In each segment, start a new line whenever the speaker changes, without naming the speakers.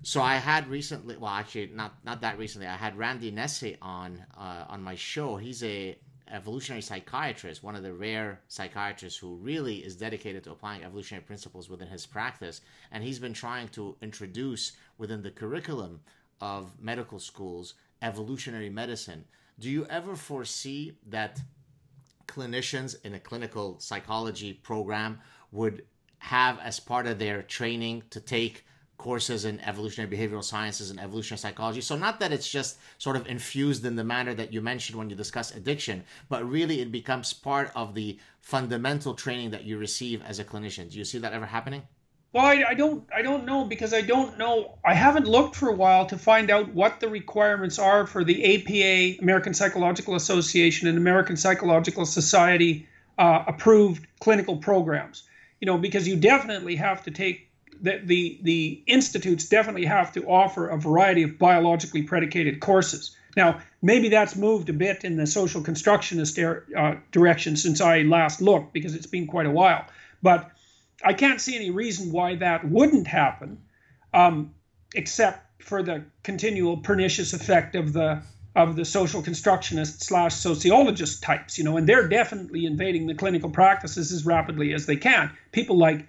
So I had recently, well, actually, not that recently. I had Randy Nesse on my show. He's a evolutionary psychiatrist, one of the rare psychiatrists who really is dedicated to applying evolutionary principles within his practice. And he's been trying to introduce within the curriculum of medical schools evolutionary medicine. Do you ever foresee that clinicians in a clinical psychology program would have as part of their training to take courses in evolutionary behavioral sciences and evolutionary psychology? So not that it's just sort of infused in the manner that you mentioned when you discuss addiction, but really it becomes part of the fundamental training that you receive as a clinician. Do you see that ever happening?
Well, I don't know, because I don't know. I haven't looked for a while to find out what the requirements are for the APA, American Psychological Association, and American Psychological Society approved clinical programs. You know, because you definitely have to take the institutes definitely have to offer a variety of biologically predicated courses. Now, maybe that's moved a bit in the social constructionist direction since I last looked, because it's been quite a while. But I can't see any reason why that wouldn't happen, except for the continual pernicious effect of the social constructionist / sociologist types, you know, and they're definitely invading the clinical practices as rapidly as they can. People like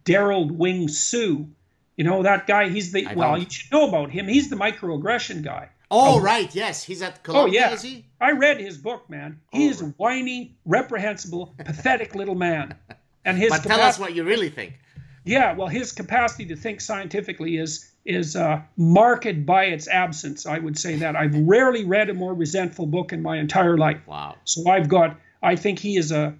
Daryl Wing Su, you know, that guy, he's the, well, you should know about him. He's the microaggression guy.
Oh, right. Yes. He's at Columbia,
oh, yeah.
Is he?
I read his book, man. He is a whiny, reprehensible, pathetic little man. And his
but tell us what you really think.
Yeah, well, his capacity to think scientifically is marked by its absence. I would say that. I've rarely read a more resentful book in my entire life.
Wow.
So I think he is a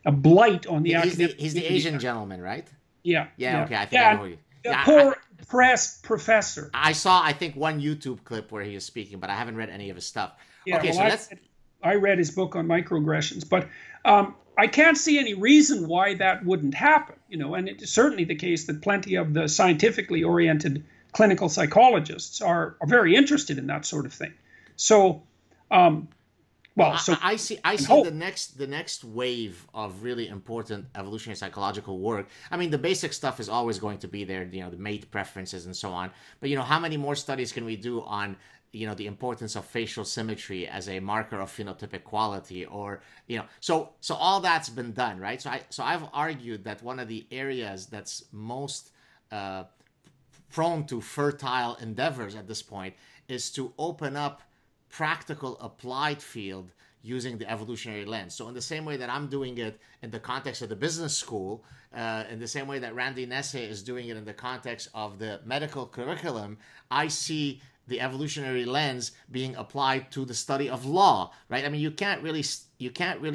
blight on the academic.
He's the Asian gentleman, right?
Yeah.
Yeah. Okay. I think I know you.
Yeah, poor pressed professor.
I saw, I think, one YouTube clip where he was speaking, but I haven't read any of his stuff.
Yeah,
okay,
well,
so
I read his book on microaggressions, but I can't see any reason why that wouldn't happen, you know, and it's certainly the case that plenty of the scientifically oriented clinical psychologists are very interested in that sort of thing. So,
I see the next wave of really important evolutionary psychological work. I mean, the basic stuff is always going to be there, you know, the mate preferences and so on. But, you know, how many more studies can we do on, you know, the importance of facial symmetry as a marker of phenotypic quality, or, you know, so all that's been done, right? So I've argued that one of the areas that's most prone to fertile endeavors at this point is to open up practical applied field using the evolutionary lens. So in the same way that I'm doing it in the context of the business school, in the same way that Randy Nesse is doing it in the context of the medical curriculum, I see the evolutionary lens being applied to the study of law, right? I mean, you can't really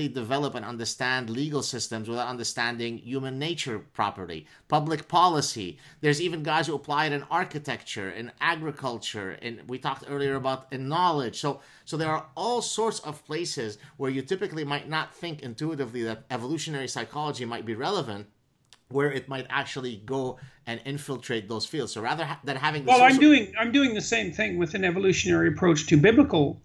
develop and understand legal systems without understanding human nature properly, public policy. There's even guys who apply it in architecture, in agriculture, and we talked earlier about in knowledge. So there are all sorts of places where you typically might not think intuitively that evolutionary psychology might be relevant, where it might actually go and infiltrate those fields. So rather than having the
I'm doing the same thing with an evolutionary approach to the biblical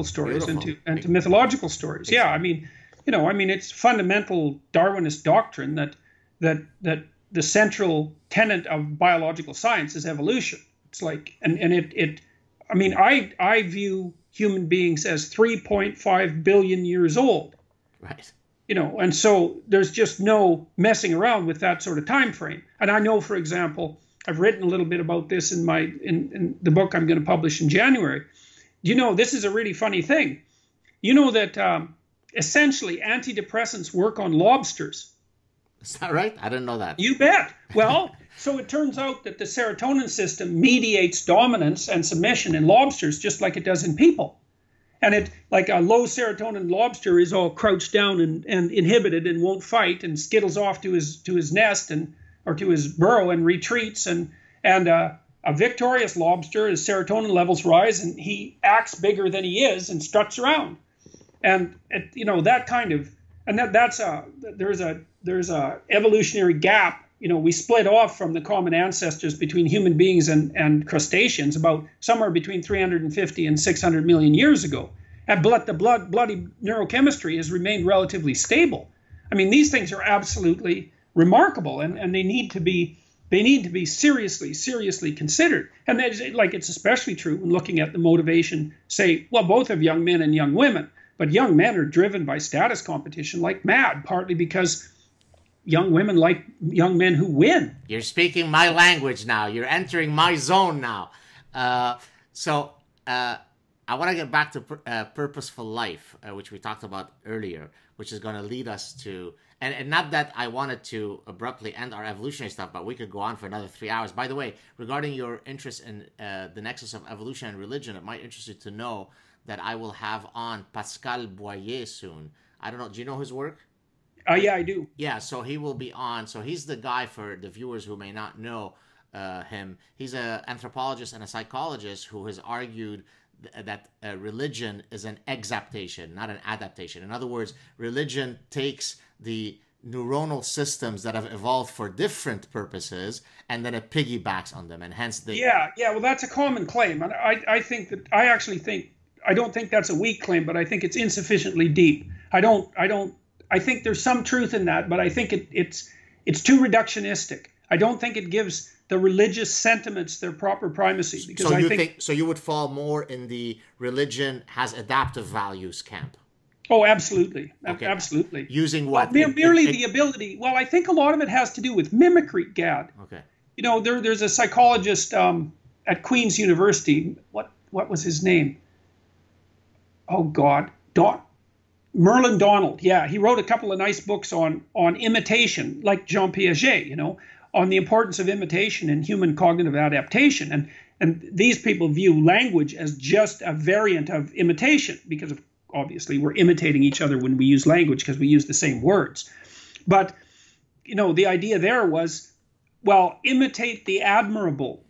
stories. Beautiful. and to mythological stories. Exactly. Yeah, I mean, it's fundamental Darwinist doctrine that the central tenet of biological science is evolution. It's like, I view human beings as 3.5 billion years old.
Right.
You know, and so there's just no messing around with that sort of time frame. And I know, for example, I've written a little bit about this in the book I'm going to publish in January. You know, this is a really funny thing. You know that essentially antidepressants work on lobsters.
Is that right? I didn't know that.
You bet. Well, so it turns out that the serotonin system mediates dominance and submission in lobsters just like it does in people. And it, like a low serotonin lobster, is all crouched down and inhibited and won't fight and skittles off to his nest or to his burrow and retreats. And a victorious lobster, his serotonin levels rise and he acts bigger than he is and struts around. And that kind of, and there's a evolutionary gap. You know, we split off from the common ancestors between human beings and crustaceans about somewhere between 350 and 600 million years ago. And the bloody neurochemistry has remained relatively stable. I mean, these things are absolutely remarkable, and they need to be they need to be seriously considered. And that's, like, it's especially true when looking at the motivation, say, well, both of young men and young women. But young men are driven by status competition like mad, partly because young women like young men who win.
You're speaking my language now. You're entering my zone now. So I want to get back to purposeful life, which we talked about earlier, which is going to lead us to, and not that I wanted to abruptly end our evolutionary stuff, but we could go on for another 3 hours. By the way, regarding your interest in the nexus of evolution and religion, it might interest you to know that I will have on Pascal Boyer soon. I don't know. Do you know his work?
Yeah, I do.
Yeah, so he will be on. So he's the guy, for the viewers who may not know him. He's an anthropologist and a psychologist who has argued that religion is an exaptation, not an adaptation. In other words, religion takes the neuronal systems that have evolved for different purposes, and then it piggybacks on them, and hence the...
Yeah, well, that's a common claim. And I think that, I don't think that's a weak claim, but I think it's insufficiently deep. I think there's some truth in that, but I think it's too reductionistic. I don't think it gives the religious sentiments their proper primacy. Because
so you would fall more in the religion has adaptive values camp.
Oh, absolutely.
Okay.
Absolutely.
Using what?
Merely the ability. Well, I think a lot of it has to do with mimicry, Gad.
Okay.
You know, there's a psychologist at Queen's University. What was his name? Oh, God. Merlin Donald. Yeah, he wrote a couple of nice books on imitation, like Jean Piaget, you know, on the importance of imitation in human cognitive adaptation. And these people view language as just a variant of imitation, because obviously we're imitating each other when we use language because we use the same words. But, you know, the idea there was, well, imitate the admirable.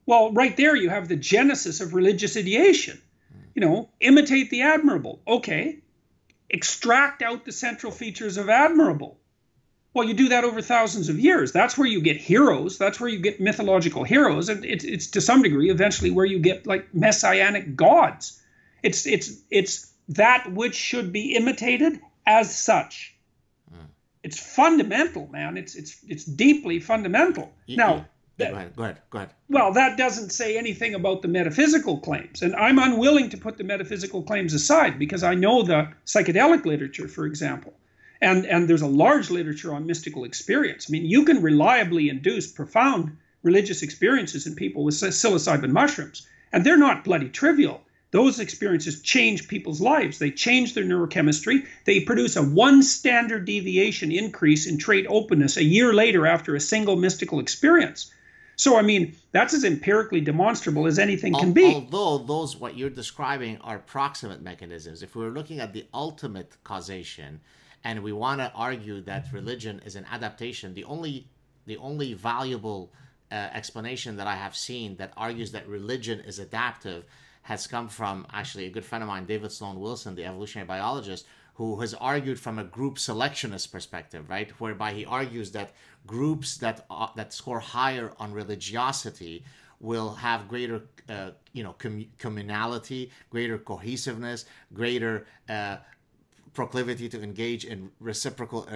Well, right there you have the genesis of religious ideation. You know, imitate the admirable. Okay. Extract out the central features of admirable. Well, you do that over thousands of years. That's where you get heroes. That's where you get mythological heroes. And it's to some degree eventually where you get like messianic gods. It's that which should be imitated as such. It's fundamental, man. It's deeply fundamental. Now,
Go ahead.
Well, that doesn't say anything about the metaphysical claims. And I'm unwilling to put the metaphysical claims aside because I know the psychedelic literature, for example. And there's a large literature on mystical experience. I mean, you can reliably induce profound religious experiences in people with psilocybin mushrooms. And they're not bloody trivial. Those experiences change people's lives. They change their neurochemistry. They produce a 1 standard deviation increase in trait openness a year later after a single mystical experience. So, I mean, that's as empirically demonstrable as anything can be.
Although those, what you're describing, are proximate mechanisms. If we were looking at the ultimate causation, and we want to argue that religion is an adaptation, the only valuable explanation that I have seen that argues that religion is adaptive has come from actually a good friend of mine, David Sloan Wilson, the evolutionary biologist, who has argued from a group selectionist perspective, right? Whereby he argues that groups that score higher on religiosity will have greater, communality, greater cohesiveness, greater proclivity to engage in reciprocal,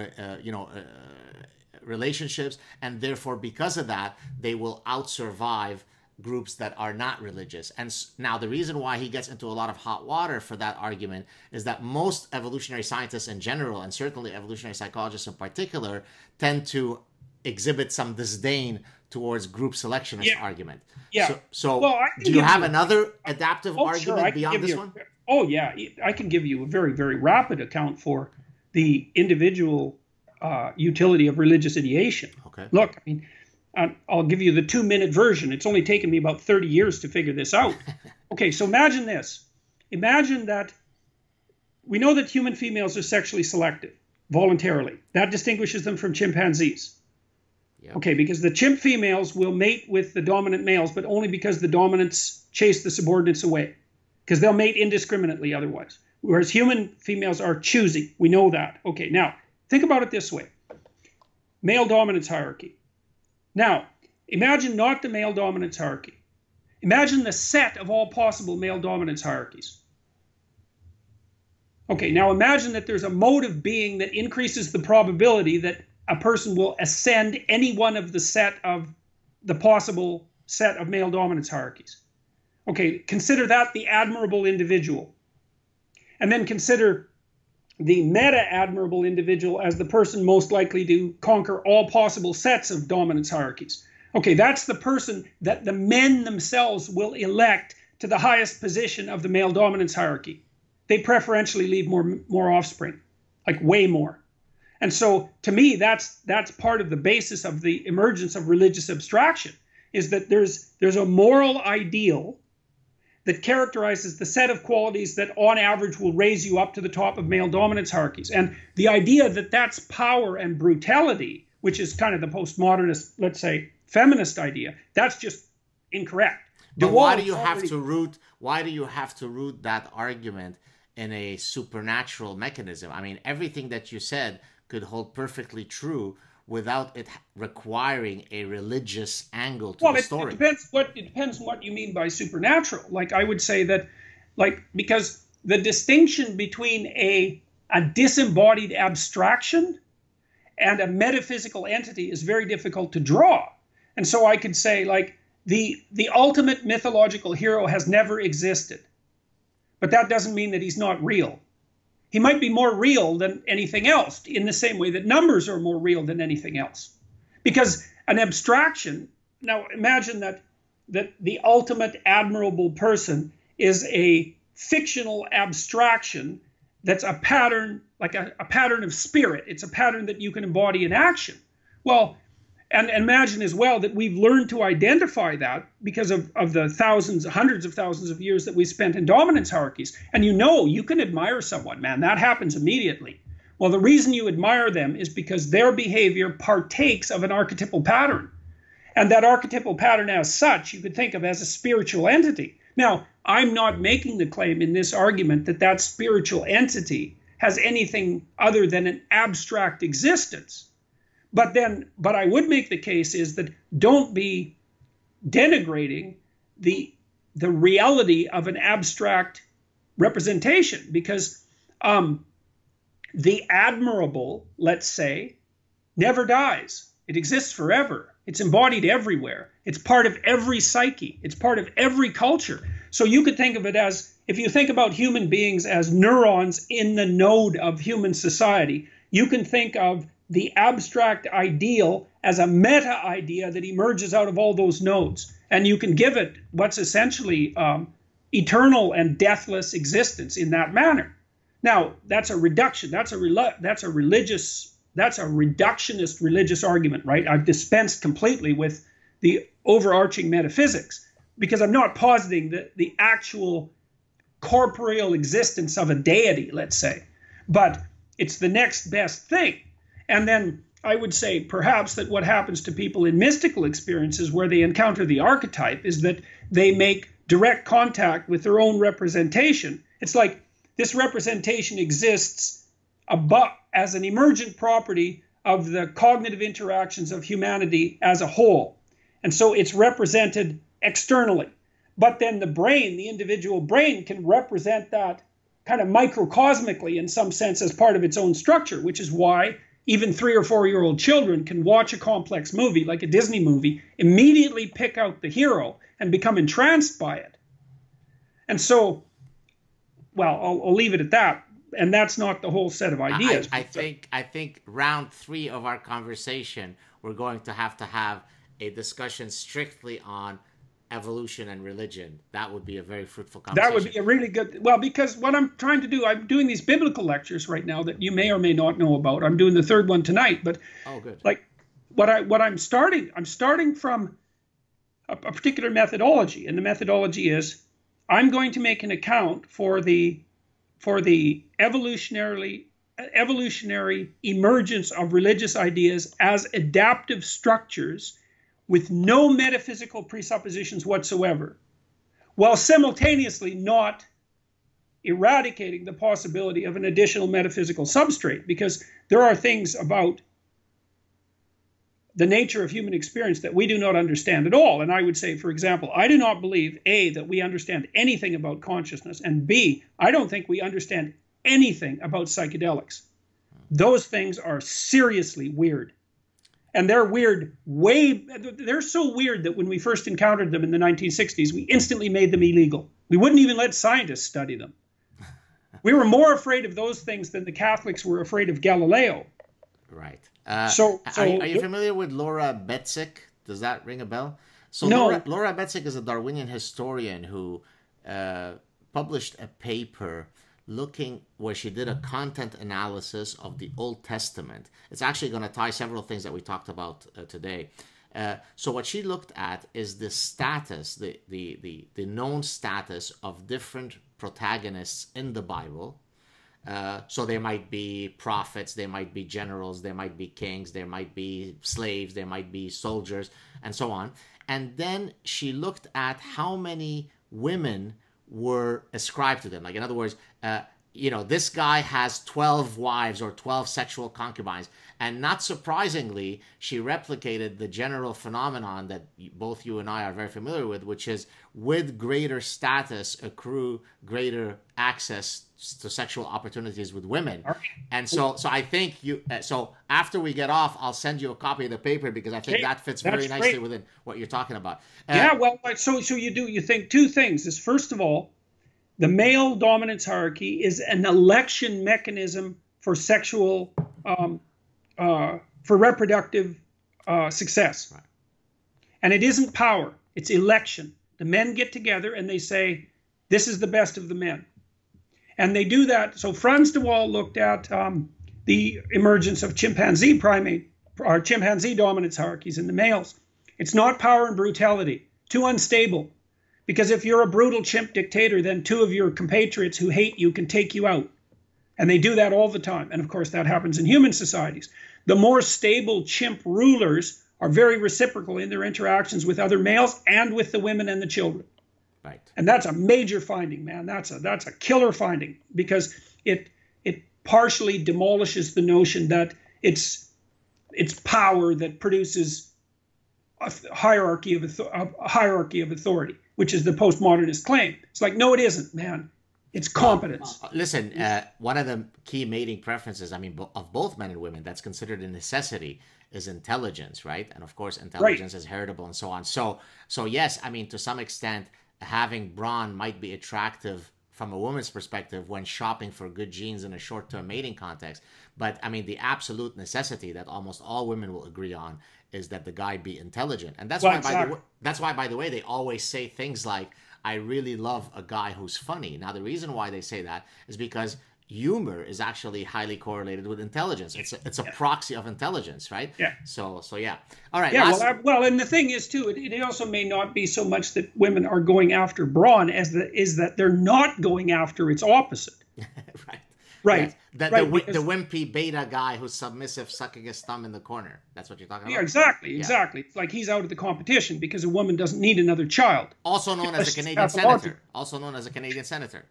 relationships, and therefore, because of that, they will outsurvive groups that are not religious. And now the reason why he gets into a lot of hot water for that argument is that most evolutionary scientists in general, and certainly evolutionary psychologists in particular, tend to exhibit some disdain towards group selectionist argument.
Yeah.
So do you have another adaptive argument beyond this one?
Oh, yeah. I can give you a very, very rapid account for the individual utility of religious ideation.
Okay.
Look, I mean, I'll give you the 2-minute version. It's only taken me about 30 years to figure this out. Okay, so imagine this. Imagine that we know that human females are sexually selective, voluntarily. That distinguishes them from chimpanzees. Yep. Okay, because the chimp females will mate with the dominant males, but only because the dominants chase the subordinates away. Because they'll mate indiscriminately otherwise. Whereas human females are choosy. We know that. Okay, now, think about it this way. Male dominance hierarchy. Now, imagine not the male dominance hierarchy. Imagine the set of all possible male dominance hierarchies. Okay, now imagine that there's a mode of being that increases the probability that a person will ascend any one of the possible set of male dominance hierarchies. Okay, consider that the admirable individual. And then consider the meta-admirable individual as the person most likely to conquer all possible sets of dominance hierarchies. Okay, that's the person that the men themselves will elect to the highest position of the male dominance hierarchy. They preferentially leave more offspring, like way more. And so, to me, that's part of the basis of the emergence of religious abstraction, is that there's a moral ideal that characterizes the set of qualities that on average will raise you up to the top of male dominance hierarchies. And the idea that that's power and brutality, which is kind of the postmodernist, let's say, feminist idea, that's just incorrect.
But why do you have to root that argument in a supernatural mechanism? I mean, everything that you said could hold perfectly true without it requiring a religious angle to the story.
It depends what you mean by supernatural. Like, I would say that, like, because the distinction between a disembodied abstraction and a metaphysical entity is very difficult to draw. And so I could say, like, the ultimate mythological hero has never existed. But that doesn't mean that he's not real. He might be more real than anything else, in the same way that numbers are more real than anything else. Because an abstraction, now imagine that the ultimate admirable person is a fictional abstraction that's a pattern, like a pattern of spirit. It's a pattern that you can embody in action. Well, and imagine as well that we've learned to identify that because of the hundreds of thousands of years that we spent in dominance hierarchies. And you can admire someone, man, that happens immediately. Well, the reason you admire them is because their behavior partakes of an archetypal pattern. And that archetypal pattern as such, you could think of as a spiritual entity. Now, I'm not making the claim in this argument that that spiritual entity has anything other than an abstract existence. But I would make the case is that don't be denigrating the reality of an abstract representation, because the admirable, let's say, never dies. It exists forever. It's embodied everywhere. It's part of every psyche. It's part of every culture. So you could think of it as, if you think about human beings as neurons in the node of human society, you can think of the abstract ideal as a meta idea that emerges out of all those nodes. And you can give it what's essentially eternal and deathless existence in that manner. Now, that's a reduction. That's a reductionist religious argument, right? I've dispensed completely with the overarching metaphysics, because I'm not positing the actual corporeal existence of a deity, let's say. But it's the next best thing. And then I would say perhaps that what happens to people in mystical experiences where they encounter the archetype is that they make direct contact with their own representation. It's like this representation exists as an emergent property of the cognitive interactions of humanity as a whole. And so it's represented externally. But then the brain, the individual brain, can represent that kind of microcosmically in some sense as part of its own structure, which is why even 3 or 4-year-old children can watch a complex movie like a Disney movie, immediately pick out the hero and become entranced by it. And so, well, I'll leave it at that. And that's not the whole set of ideas.
I think round 3 of our conversation, we're going to have a discussion strictly on evolution and religion. That would be a very fruitful conversation.
That would be a really good, well, because what I'm trying to do, I'm doing these biblical lectures right now that you may or may not know about. I'm doing the 3rd one tonight, but
good.
Like I'm starting from a particular methodology, and the methodology is I'm going to make an account for the evolutionary emergence of religious ideas as adaptive structures with no metaphysical presuppositions whatsoever, while simultaneously not eradicating the possibility of an additional metaphysical substrate, because there are things about the nature of human experience that we do not understand at all. And I would say, for example, I do not believe, A, that we understand anything about consciousness, and B, I don't think we understand anything about psychedelics. Those things are seriously weird. And they're weird, they're so weird that when we first encountered them in the 1960s, we instantly made them illegal. We wouldn't even let scientists study them. We were more afraid of those things than the Catholics were afraid of Galileo.
Right.
So
are you familiar with Laura Betzick? Does that ring a bell? So
no.
Laura Betzick is a Darwinian historian who published a paper where she did a content analysis of the Old Testament. It's actually going to tie several things that we talked about today. So what she looked at is the status, the known status of different protagonists in the Bible. So there might be prophets, there might be generals, there might be kings, there might be slaves, there might be soldiers, and so on. And then she looked at how many women were ascribed to them. Like, in other words, this guy has 12 wives or 12 sexual concubines. And not surprisingly, she replicated the general phenomenon that both you and I are very familiar with, which is with greater status accrue greater access to sexual opportunities with women. And so I think so after we get off, I'll send you a copy of the paper, because I think that fits very nicely within what you're talking about.
So you think two things is, first of all, the male dominance hierarchy is an election mechanism for sexual, for reproductive success.
Right.
And it isn't power, it's election. The men get together and they say, this is the best of the men. And they do that. So Franz de Waal looked at the emergence of chimpanzee dominance hierarchies in the males. It's not power and brutality, too unstable. Because if you're a brutal chimp dictator, then two of your compatriots who hate you can take you out. And they do that all the time. And of course, that happens in human societies. The more stable chimp rulers are very reciprocal in their interactions with other males and with the women and the children.
Right.
And that's a major finding, man. That's a killer finding, because it partially demolishes the notion that it's power that produces a hierarchy of authority, which is the postmodernist claim. It's like, no, it isn't, man. It's competence.
Listen, one of the key mating preferences, of both men and women, that's considered a necessity, is intelligence, right? And of course, intelligence is heritable and so on. So yes, to some extent, having brawn might be attractive from a woman's perspective when shopping for good genes in a short-term mating context. But the absolute necessity that almost all women will agree on is that the guy be intelligent. And that's why, by the way, they always say things like, I really love a guy who's funny. Now, the reason why they say that is because humor is actually highly correlated with intelligence. It's a proxy of intelligence, right?
Yeah.
So yeah. All right.
Yeah. And the thing is too, it also may not be so much that women are going after brawn as that they're not going after its opposite.
Right.
Right.
Yes. The wimpy beta guy who's submissive, sucking his thumb in the corner. That's what you're talking about?
Yeah, exactly. It's like he's out of the competition because a woman doesn't need another child.
Also known as a Canadian senator.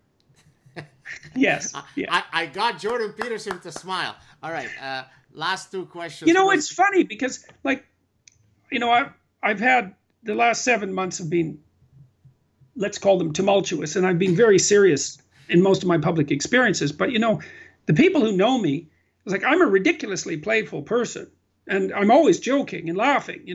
Yes. Yeah.
I got Jordan Peterson to smile. All right. Last two questions.
It's funny because, I've had the last 7 months have been, let's call them tumultuous, and I've been very serious in most of my public experiences. But, the people who know me, it's like, I'm a ridiculously playful person, and I'm always joking and laughing.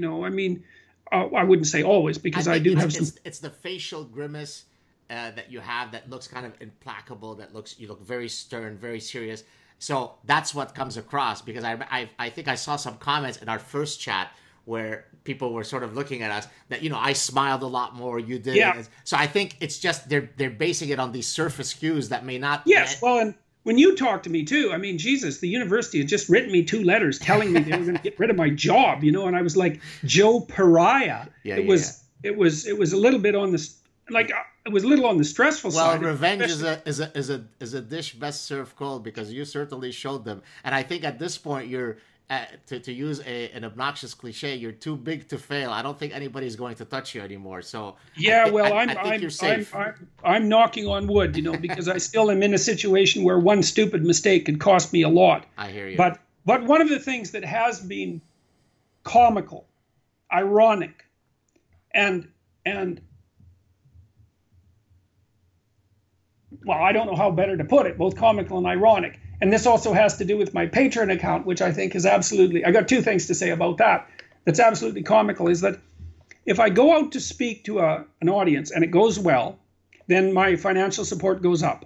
I wouldn't say always, because I do have some.
It's the facial grimace that you have that looks kind of implacable, you look very stern, very serious. So that's what comes across, because I think I saw some comments in our first chat where people were sort of looking at us that, I smiled a lot more, you did.
Yeah.
So I think it's just they're basing it on these surface cues that may not.
Yes, well, and when you talk to me too, Jesus, the university had just written me 2 letters telling me they were going to get rid of my job, and I was like, Joe Pariah. It was a little bit on the, it was a little on the stressful side.
Well, revenge is a dish best served cold, because you certainly showed them. And I think at this point you're, to use an obnoxious cliche, you're too big to fail. I don't think anybody's going to touch you anymore. So
yeah,
I think you're safe.
I'm knocking on wood, because I still am in a situation where one stupid mistake could cost me a lot.
I hear you.
But one of the things that has been comical, ironic, and well, I don't know how better to put it, both comical and ironic, And this also has to do with my Patreon account, which I think is absolutely, I got two things to say about that. That's absolutely comical, is that if I go out to speak to an audience and it goes well, then my financial support goes up.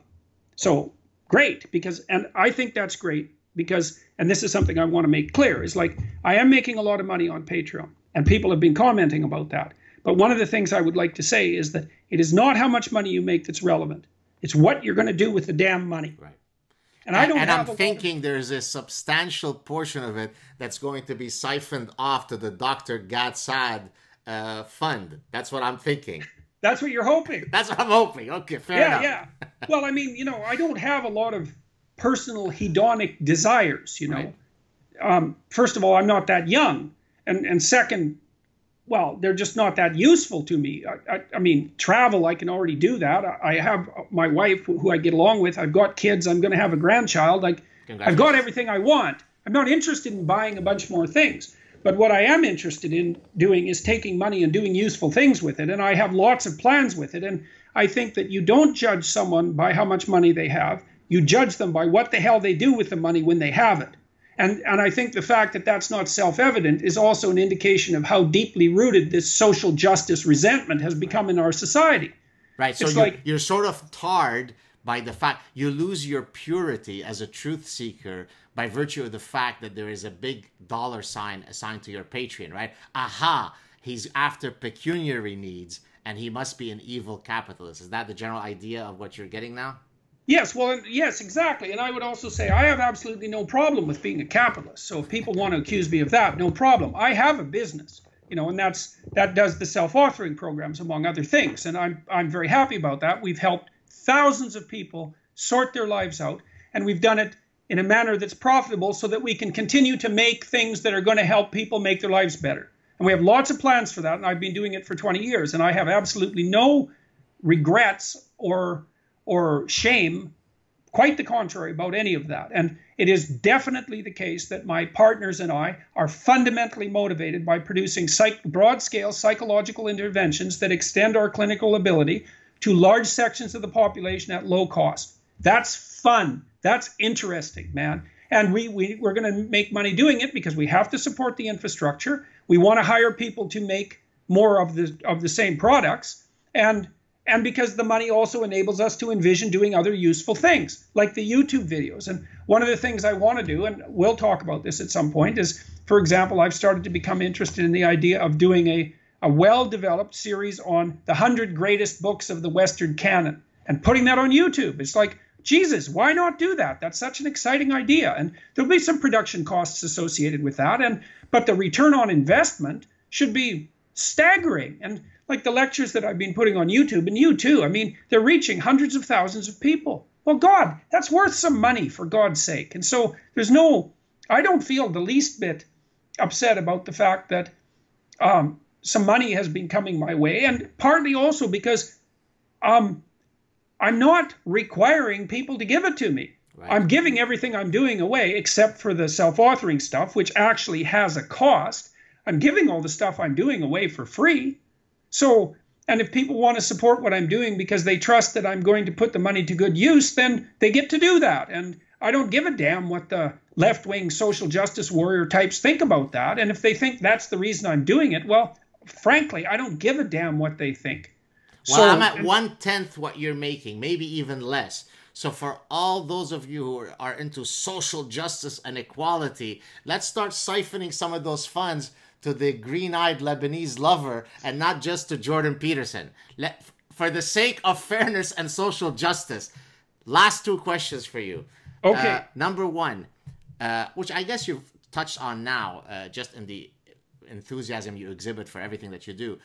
So great, and I think that's great because, and this is something I want to make clear, is like, I am making a lot of money on Patreon and people have been commenting about that. But one of the things I would like to say is that it is not how much money you make that's relevant. It's what you're going to do with the damn money.
Right.
And I'm
thinking there's a substantial portion of it that's going to be siphoned off to the Dr. Gad Saad fund. That's what I'm thinking.
That's what you're hoping.
That's what I'm hoping. Okay, fair enough.
Yeah. Well, I mean, I don't have a lot of personal hedonic desires, Right. First of all, I'm not that young. And second, well, they're just not that useful to me. I mean, travel, I can already do that. I have my wife who I get along with. I've got kids. I'm going to have a grandchild. I've got everything I want. I'm not interested in buying a bunch more things. But what I am interested in doing is taking money and doing useful things with it. And I have lots of plans with it. And I think that you don't judge someone by how much money they have. You judge them by what the hell they do with the money when they have it. And I think the fact that that's not self-evident is also an indication of how deeply rooted this social justice resentment has become in our society.
Right. So you're sort of tarred by the fact you lose your purity as a truth seeker by virtue of the fact that there is a big dollar sign assigned to your Patreon, right? Aha, he's after pecuniary needs and he must be an evil capitalist. Is that the general idea of what you're getting now?
Yes, well, yes, exactly. And I would also say I have absolutely no problem with being a capitalist. So if people want to accuse me of that, no problem. I have a business, and that does the self-authoring programs, among other things. And I'm very happy about that. We've helped thousands of people sort their lives out, and we've done it in a manner that's profitable so that we can continue to make things that are going to help people make their lives better. And we have lots of plans for that, and I've been doing it for 20 years, and I have absolutely no regrets or shame, quite the contrary, about any of that. And it is definitely the case that my partners and I are fundamentally motivated by producing broad-scale psychological interventions that extend our clinical ability to large sections of the population at low cost. That's fun. That's interesting, man. And we're going to make money doing it because we have to support the infrastructure. We want to hire people to make more of the same products. And because the money also enables us to envision doing other useful things, like the YouTube videos. And one of the things I want to do, and we'll talk about this at some point, is, for example, I've started to become interested in the idea of doing a well-developed series on the 100 greatest books of the Western canon and putting that on YouTube. It's like, Jesus, why not do that? That's such an exciting idea. And there'll be some production costs associated with that. But the return on investment should be staggering. And like the lectures that I've been putting on YouTube, and you too, I mean, they're reaching hundreds of thousands of people. Well, God, that's worth some money, for God's sake. And so I don't feel the least bit upset about the fact that some money has been coming my way, and partly also because I'm not requiring people to give it to me. Right. I'm giving everything I'm doing away except for the self-authoring stuff, which actually has a cost. I'm giving all the stuff I'm doing away for free. So, and if people want to support what I'm doing because they trust that I'm going to put the money to good use, then they get to do that. And I don't give a damn what the left-wing social justice warrior types think about that. And if they think that's the reason I'm doing it, well, frankly, I don't give a damn what they think.
Well, so, I'm at 1/10 what you're making, maybe even less. So for all those of you who are into social justice and equality, let's start siphoning some of those funds to the green-eyed Lebanese lover and not just to Jordan Peterson. For the sake of fairness and social justice, last two questions for you.
Okay.
Number one, which I guess you've touched on now, just in the enthusiasm you exhibit for everything that you do.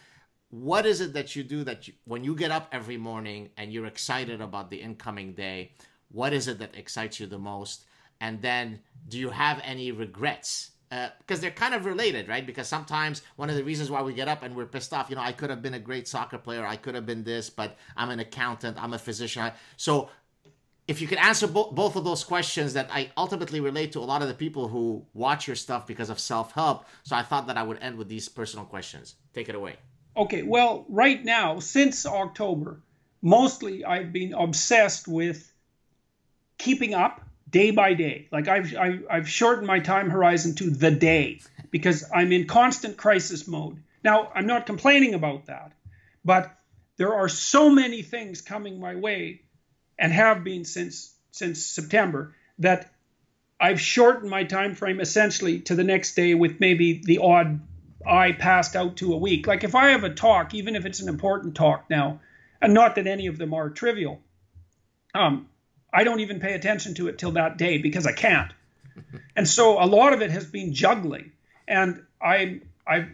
What is it that you do when you get up every morning and you're excited about the incoming day? What is it that excites you the most? And then do you have any regrets? Because they're kind of related, right? Because sometimes one of the reasons why we get up and we're pissed off, I could have been a great soccer player, I could have been this, but I'm an accountant, I'm a physician. So if you could answer both of those questions that I ultimately relate to a lot of the people who watch your stuff because of self-help. So I thought that I would end with these personal questions. Take it away.
Okay, well, right now, since October, mostly I've been obsessed with keeping up day by day. Like I've shortened my time horizon to the day because I'm in constant crisis mode. Now, I'm not complaining about that, but there are so many things coming my way and have been since September that I've shortened my time frame essentially to the next day with maybe the odd eye passed out to a week. Like if I have a talk, even if it's an important talk now, and not that any of them are trivial, I don't even pay attention to it till that day because I can't. And so a lot of it has been juggling. And I've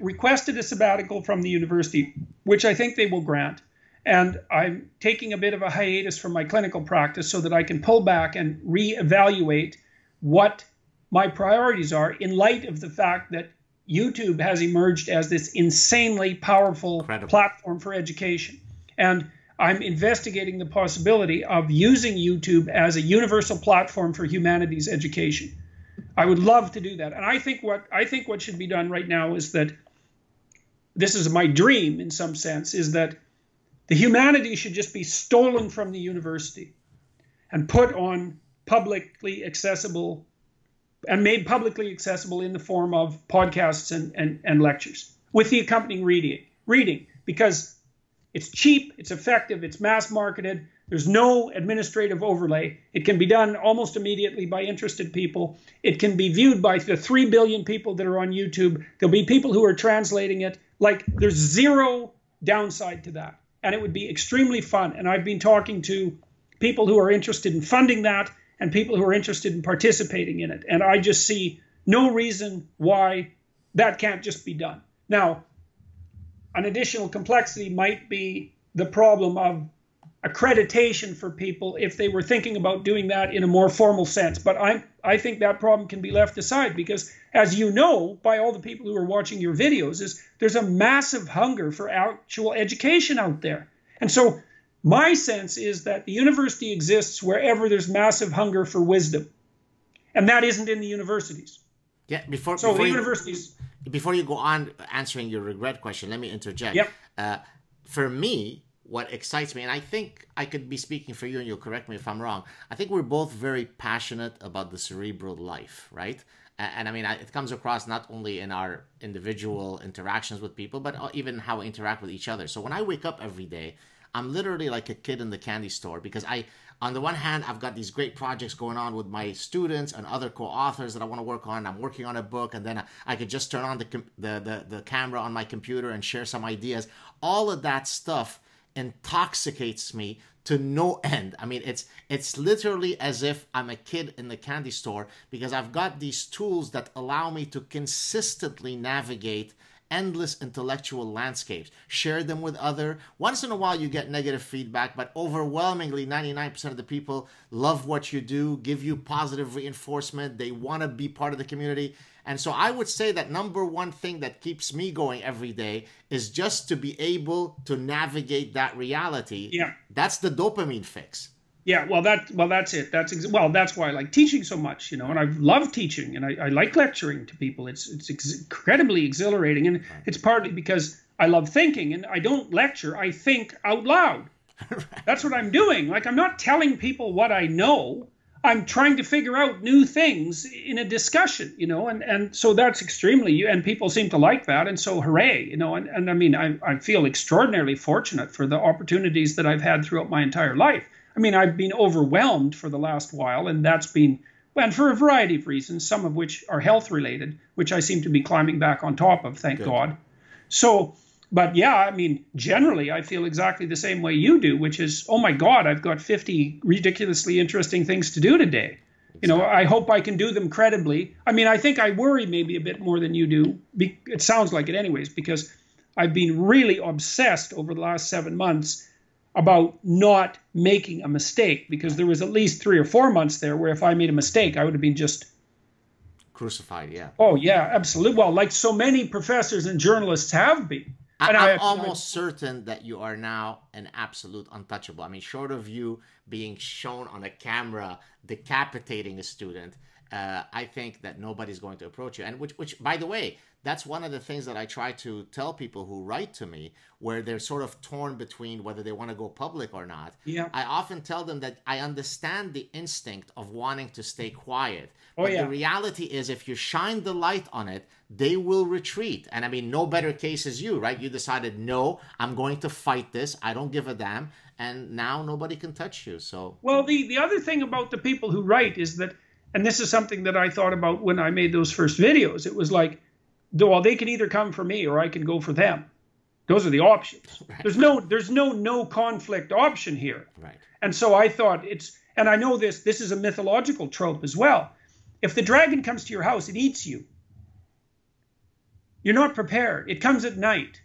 requested a sabbatical from the university, which I think they will grant. And I'm taking a bit of a hiatus from my clinical practice so that I can pull back and reevaluate what my priorities are in light of the fact that YouTube has emerged as this insanely powerful platform for education. And I'm investigating the possibility of using YouTube as a universal platform for humanities education. I would love to do that. And I think what should be done right now is that, this is my dream in some sense, is that the humanities should just be stolen from the university and put on publicly accessible and made publicly accessible in the form of podcasts and lectures with the accompanying reading, because it's cheap, it's effective, it's mass marketed, there's no administrative overlay. It can be done almost immediately by interested people. It can be viewed by the 3 billion people that are on YouTube. There'll be people who are translating it. Like, there's zero downside to that. And it would be extremely fun. And I've been talking to people who are interested in funding that and people who are interested in participating in it. And I just see no reason why that can't just be done. Now, an additional complexity might be the problem of accreditation for people if they were thinking about doing that in a more formal sense. But I think that problem can be left aside because, as you know, by all the people who are watching your videos, there's a massive hunger for actual education out there. And so my sense is that the university exists wherever there's massive hunger for wisdom. And that isn't in the universities.
Yeah, before you go on answering your regret question, let me interject.
Yep.
For me, what excites me, and I think I could be speaking for you and you'll correct me if I'm wrong, I think we're both very passionate about the cerebral life, right? And I mean, it comes across not only in our individual interactions with people, but even how we interact with each other. So when I wake up every day, I'm literally like a kid in the candy store because on the one hand, I've got these great projects going on with my students and other co-authors that I want to work on. I'm working on a book, and then I could just turn on the camera on my computer and share some ideas. All of that stuff intoxicates me to no end. I mean, it's literally as if I'm a kid in the candy store because I've got these tools that allow me to consistently navigate endless intellectual landscapes, share them with other. Once in a while you get negative feedback, but overwhelmingly 99% of the people love what you do, give you positive reinforcement, they want to be part of the community. And so I would say that number one thing that keeps me going every day is just to be able to navigate that reality.
Yeah.
That's the dopamine fix.
Yeah, that's it. That's why I like teaching so much, and I love teaching and I like lecturing to people. It's incredibly exhilarating, and it's partly because I love thinking, and I don't lecture, I think out loud. Right. That's what I'm doing. Like, I'm not telling people what I know. I'm trying to figure out new things in a discussion, and so that's extremely, and people seem to like that, and so hooray, and I mean, I feel extraordinarily fortunate for the opportunities that I've had throughout my entire life. I mean, I've been overwhelmed for the last while, and that's been, and for a variety of reasons, some of which are health related, which I seem to be climbing back on top of, thank God. So, but yeah, I mean, generally, I feel exactly the same way you do, which is, oh my God, I've got 50 ridiculously interesting things to do today. I hope I can do them credibly. I mean, I think I worry maybe a bit more than you do. It sounds like it anyways, because I've been really obsessed over the last 7 months about not making a mistake, because there was at least 3 or 4 months there where if I made a mistake, I would have been just
crucified. Yeah.
Oh yeah, absolutely. Well, like so many professors and journalists have been.
I'm almost certain that you are now an absolute untouchable. I mean, short of you being shown on a camera decapitating a student, I think that nobody's going to approach you. And which, by the way, that's one of the things that I try to tell people who write to me, where they're sort of torn between whether they want to go public or not.
Yeah.
I often tell them that I understand the instinct of wanting to stay quiet.
Oh,
But
yeah.
the reality is, if you shine the light on it, they will retreat. And I mean, no better case is you, right? You decided, no, I'm going to fight this. I don't give a damn. And now nobody can touch you. So,
Well, the other thing about the people who write is that, and this is something that I thought about when I made those first videos, it was like, well, they can either come for me or I can go for them. Those are the options.
Right.
There's no conflict option here.
right.
And so I thought and I know this is a mythological trope as well. If the dragon comes to your house, it eats you. You're not prepared. It comes at night.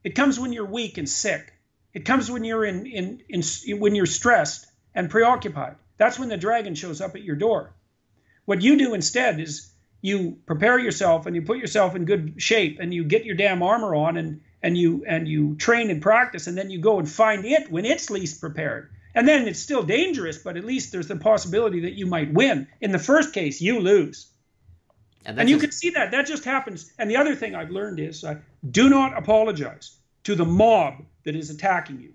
It comes when you're weak and sick. It comes when you're when you're stressed and preoccupied. That's when the dragon shows up at your door. What you do instead is you prepare yourself and you put yourself in good shape and you get your damn armor on and you train and practice, and then you go and find it when it's least prepared. And then it's still dangerous, but at least there's the possibility that you might win. In the first case, you lose. And you can see that. That just happens. And the other thing I've learned is do not apologize to the mob that is attacking you.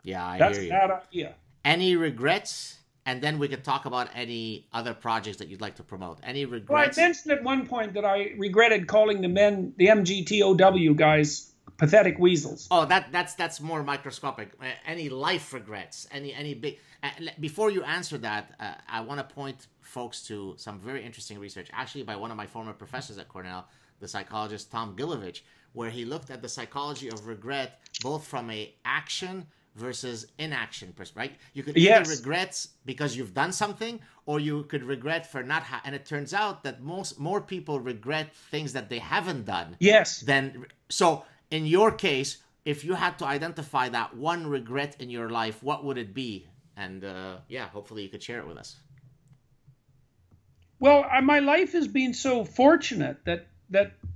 Yeah, I
That's
hear you.
that idea.
Any regrets? And then we could talk about any other projects that you'd like to promote. Any
Well, I
regrets?
mentioned at one point that I regretted calling the MGTOW guys pathetic weasels.
Oh, that's more microscopic. Any life regrets? Any big? Before you answer that, I want to point folks to some very interesting research, actually by one of my former professors at Cornell, the psychologist Tom Gilovich, where he looked at the psychology of regret both from a action versus inaction perspective. Right? You could either regret because you've done something, or you could regret for not. And it turns out that more people regret things that they haven't done.
Yes.
So. In your case, if you had to identify that one regret in your life, what would it be? And hopefully you could share it with us.
Well, my life has been so fortunate that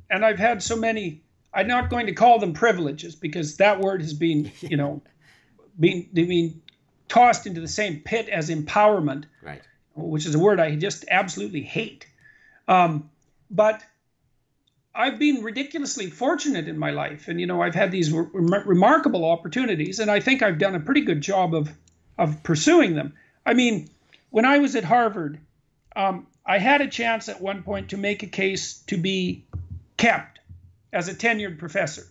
and I've had so many. I'm not going to call them privileges because that word has been, being tossed into the same pit as empowerment,
right?
Which is a word I just absolutely hate. But I've been ridiculously fortunate in my life, and I've had these remarkable opportunities, and I think I've done a pretty good job of pursuing them. I mean, when I was at Harvard, I had a chance at one point to make a case to be kept as a tenured professor,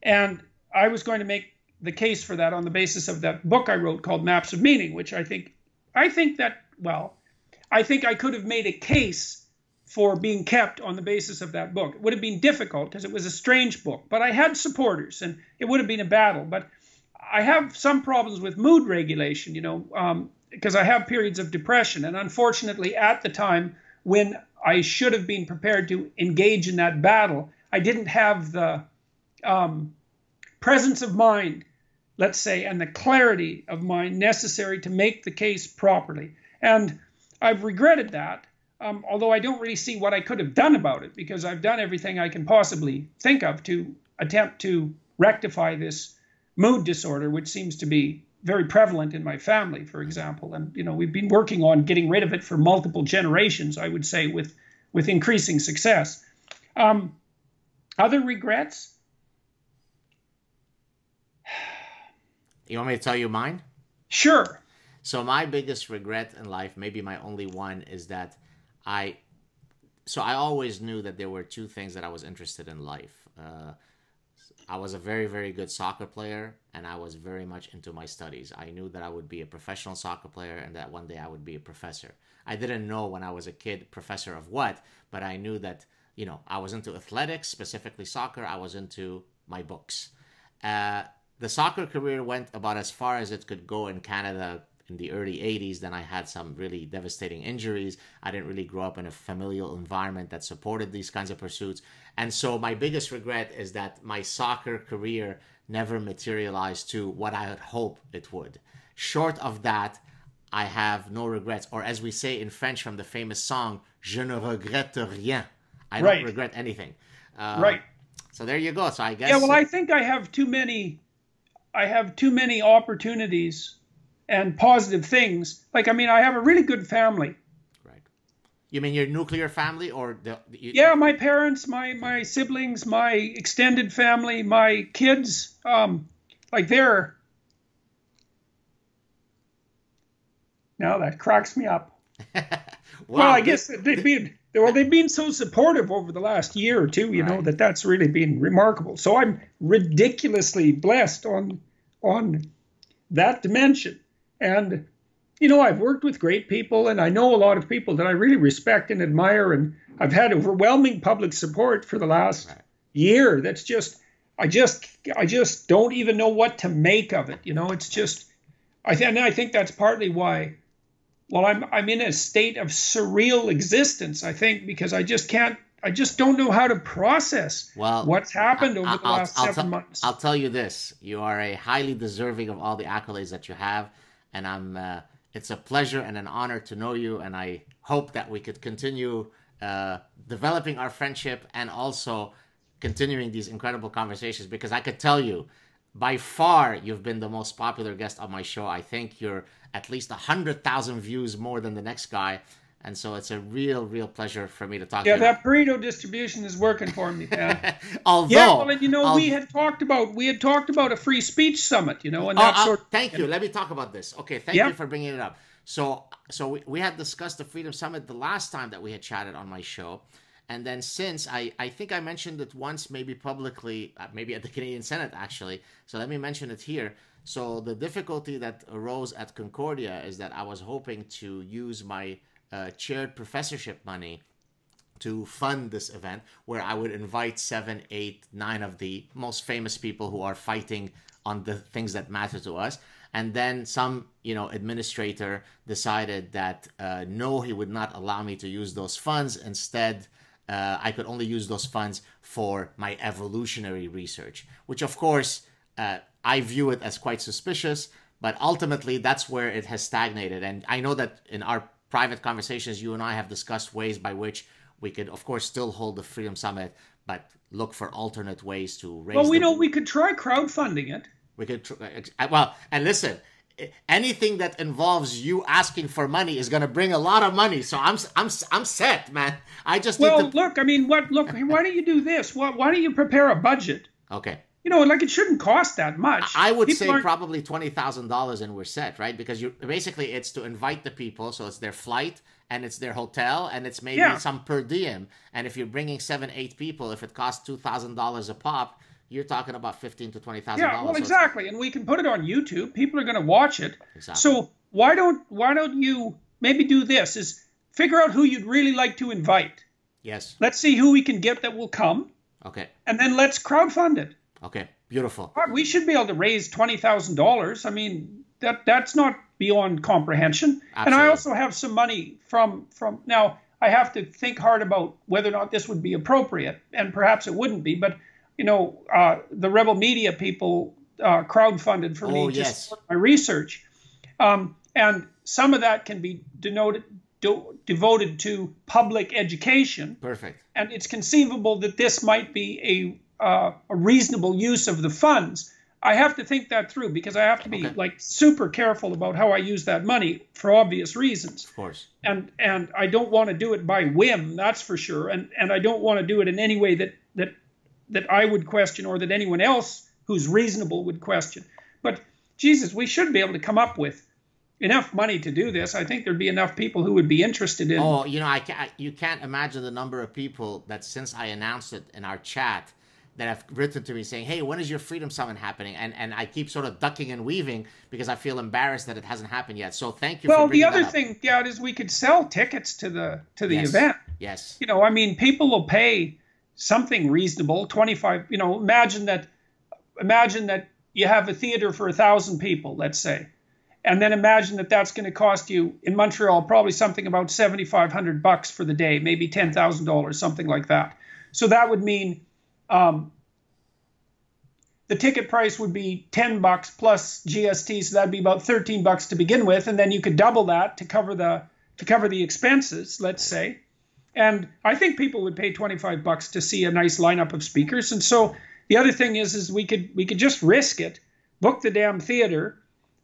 and I was going to make the case for that on the basis of that book I wrote called Maps of Meaning, which I think I could have made a case for being kept on the basis of that book. It would have been difficult because it was a strange book, but I had supporters and it would have been a battle. But I have some problems with mood regulation, because I have periods of depression. And unfortunately, at the time when I should have been prepared to engage in that battle, I didn't have the presence of mind, let's say, and the clarity of mind necessary to make the case properly. And I've regretted that. Although I don't really see what I could have done about it, because I've done everything I can possibly think of to attempt to rectify this mood disorder, which seems to be very prevalent in my family, for example. And, we've been working on getting rid of it for multiple generations, I would say, with increasing success. Other regrets?
You want me to tell you mine?
Sure.
So my biggest regret in life, maybe my only one, is that I always knew that there were two things that I was interested in life. I was a very, very good soccer player, and I was very much into my studies. I knew that I would be a professional soccer player and that one day I would be a professor. I didn't know when I was a kid professor of what, but I knew that, I was into athletics, specifically soccer. I was into my books. The soccer career went about as far as it could go in Canada in the early 80s. Then I had some really devastating injuries. I didn't really grow up in a familial environment that supported these kinds of pursuits. And so my biggest regret is that my soccer career never materialized to what I had hoped it would. Short of that, I have no regrets. Or as we say in French from the famous song, je ne regrette rien. I don't regret anything.
Right.
So there you go. So I guess...
Yeah, well, I think I have too many opportunities and positive things. Like, I mean, I have a really good family.
Right. You mean your nuclear family or
Yeah, my parents, my siblings, my extended family, my kids, like they're, now that cracks me up.
Wow,
well, I guess they've been so supportive over the last year or two, you know, that's really been remarkable. So I'm ridiculously blessed on that dimension. And you know, I've worked with great people, and I know a lot of people that I really respect and admire, and I've had overwhelming public support for the last year. That's just, I just don't even know what to make of it. You know, it's just, I think that's partly why. Well, I'm in a state of surreal existence, I think, because I just don't know how to process what's happened over the last 7 months.
I'll tell you this: you are a highly deserving of all the accolades that you have, and it's a pleasure and an honor to know you, and I hope that we could continue developing our friendship and also continuing these incredible conversations, because I could tell you, by far, you've been the most popular guest on my show. I think you're at least 100,000 views more than the next guy, and so it's a real pleasure for me to talk to you.
Yeah, that Pareto distribution is working for me, man.
Although,
yeah, well, and you know, we had talked about a free speech summit, you know, and that sort of.
Thank you. Let me talk about this. Okay, thank you for bringing it up. So we had discussed the Freedom Summit the last time that we had chatted on my show, and then since I think I mentioned it once, maybe publicly, maybe at the Canadian Senate actually. So let me mention it here. So the difficulty that arose at Concordia is that I was hoping to use my chaired professorship money to fund this event, where I would invite 7, 8, 9 of the most famous people who are fighting on the things that matter to us. And then some, you know, administrator decided that no, he would not allow me to use those funds. Instead, I could only use those funds for my evolutionary research, which of course I view it as quite suspicious, but ultimately that's where it has stagnated. And I know that in our private conversations, you and I have discussed ways by which we could, of course, still hold the Freedom Summit, but look for alternate ways to raise.
Well, we know we could try crowdfunding it.
We could, well, and listen, anything that involves you asking for money is going to bring a lot of money. So I'm set, man. I just
look. I mean, look. Why don't you do this? Why don't you prepare a budget?
Okay.
You know, like it shouldn't cost that much.
I would say probably $20,000 and we're set, right? Because basically it's to invite the people, so it's their flight and it's their hotel and it's maybe some per diem. And if you're bringing 7, 8 people, if it costs $2,000 a pop, you're talking about $15,000 to $20,000.
Yeah, well, exactly, and we can put it on YouTube. People are going to watch it.
Exactly.
So why don't you maybe do this? Is figure out who you'd really like to invite.
Yes.
Let's see who we can get that will come.
Okay.
And then let's crowdfund it.
Okay. Beautiful.
We should be able to raise $20,000. I mean, that's not beyond comprehension.
Absolutely.
And I also have some money from now. I have to think hard about whether or not this would be appropriate, and perhaps it wouldn't be, but. You know, the Rebel Media people crowdfunded for me just for my research. And some of that can be devoted to public education.
Perfect.
And it's conceivable that this might be a reasonable use of the funds. I have to think that through because I have to be like super careful about how I use that money for obvious reasons.
Of course.
And I don't want to do it by whim, that's for sure. And I don't want to do it in any way that I would question or that anyone else who's reasonable would question. But Jesus, we should be able to come up with enough money to do this. I think there'd be enough people who would be interested in.
Oh, you know, you can't imagine the number of people that since I announced it in our chat that have written to me saying, hey, when is your Freedom Summit happening? And I keep sort of ducking and weaving because I feel embarrassed that it hasn't happened yet. So thank you for bringing that up. Well, the other
thing, is we could sell tickets to the event.
Yes.
You know, I mean, people will pay something reasonable, 25, you know, imagine that you have a theater for 1,000 people, let's say. And then imagine that that's going to cost you in Montreal probably something about $7,500 for the day, maybe $10,000, something like that. So that would mean the ticket price would be $10 plus GST, so that'd be about $13 to begin with, and then you could double that to cover the expenses, let's say. And I think people would pay $25 to see a nice lineup of speakers. And so the other thing is we could just risk it, book the damn theater,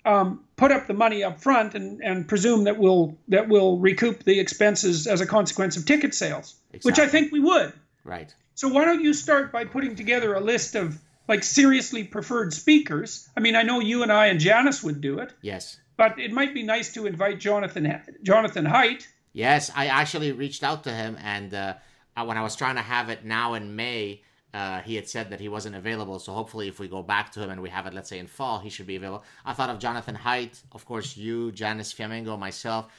put up the money up front and presume that we'll recoup the expenses as a consequence of ticket sales, which I think we would.
Right.
So why don't you start by putting together a list of like seriously preferred speakers? I mean, I know you and I and Janice would do it.
Yes.
But it might be nice to invite Jonathan Haidt.
Yes, I actually reached out to him, and when I was trying to have it now in May, he had said that he wasn't available. So hopefully if we go back to him and we have it, let's say in fall, he should be available. I thought of Jonathan Haidt, of course, you, Janice Fiamingo, myself,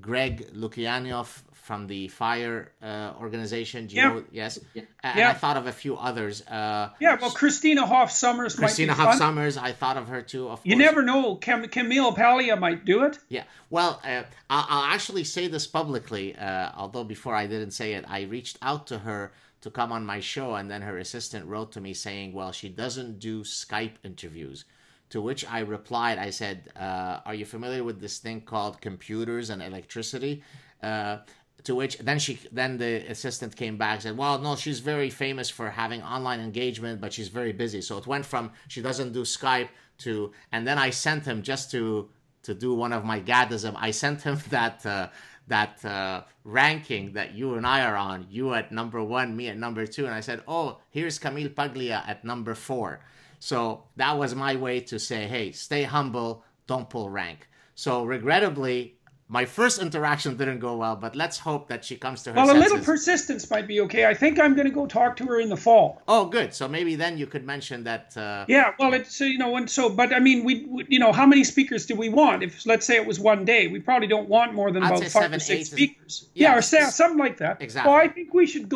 Greg Lukianoff from the FIRE organization. Do you know? Yes. And I thought of a few others.
Well, Christina Hoff Summers might be fun.
Summers, I thought of her too. Of course.
You never know. Camille Paglia might do it.
Yeah. Well, I'll actually say this publicly, although before I didn't say it. I reached out to her to come on my show, and then her assistant wrote to me saying, well, she doesn't do Skype interviews. To which I replied, I said, are you familiar with this thing called computers and electricity? To which then the assistant came back and said, well, no, she's very famous for having online engagement, but she's very busy. So it went from she doesn't do Skype to, and then I sent him, just to do one of my gaddism, I sent him that ranking that you and I are on, you at number 1, me at number 2. And I said, oh, here's Camille Paglia at number 4. So that was my way to say, hey, stay humble, don't pull rank. So regrettably, my first interaction didn't go well, but let's hope that she comes to her senses.
Well, a little persistence might be okay. I think I'm going to go talk to her in the fall.
Oh, good. So maybe then you could mention that.
Yeah, well, it's, but I mean, we how many speakers do we want? If, let's say it was one day, we probably don't want more than about 5 or 6 speakers. Or something like that.
Exactly.
Well, I think we should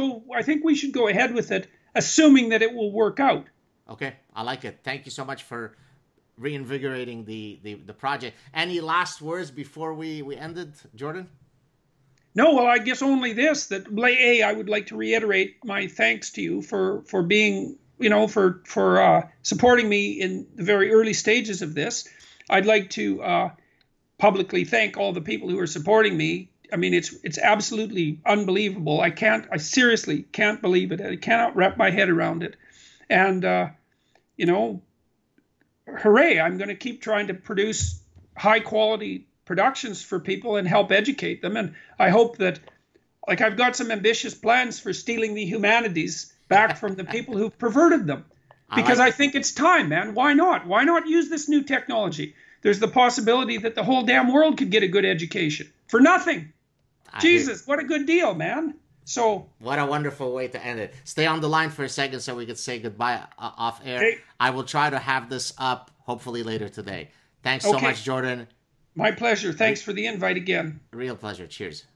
go ahead with it, assuming that it will work out.
Okay, I like it. Thank you so much for reinvigorating the project. Any last words before we ended, Jordan?
No, well, I guess only this, that I would like to reiterate my thanks to you for being, for supporting me in the very early stages of this. I'd like to publicly thank all the people who are supporting me. I mean, it's absolutely unbelievable. I seriously can't believe it. I cannot wrap my head around it. And, hooray, I'm going to keep trying to produce high quality productions for people and help educate them. And I hope that, I've got some ambitious plans for stealing the humanities back from the people who perverted them. Because I think it's time, man. Why not? Why not use this new technology? There's the possibility that the whole damn world could get a good education for nothing. Jesus, what a good deal, man. So
what a wonderful way to end it. Stay on the line for a second so we could say goodbye off air.
Hey.
I will try to have this up hopefully later today. Thanks so much, Jordan.
My pleasure. Thanks for the invite again.
Real pleasure. Cheers.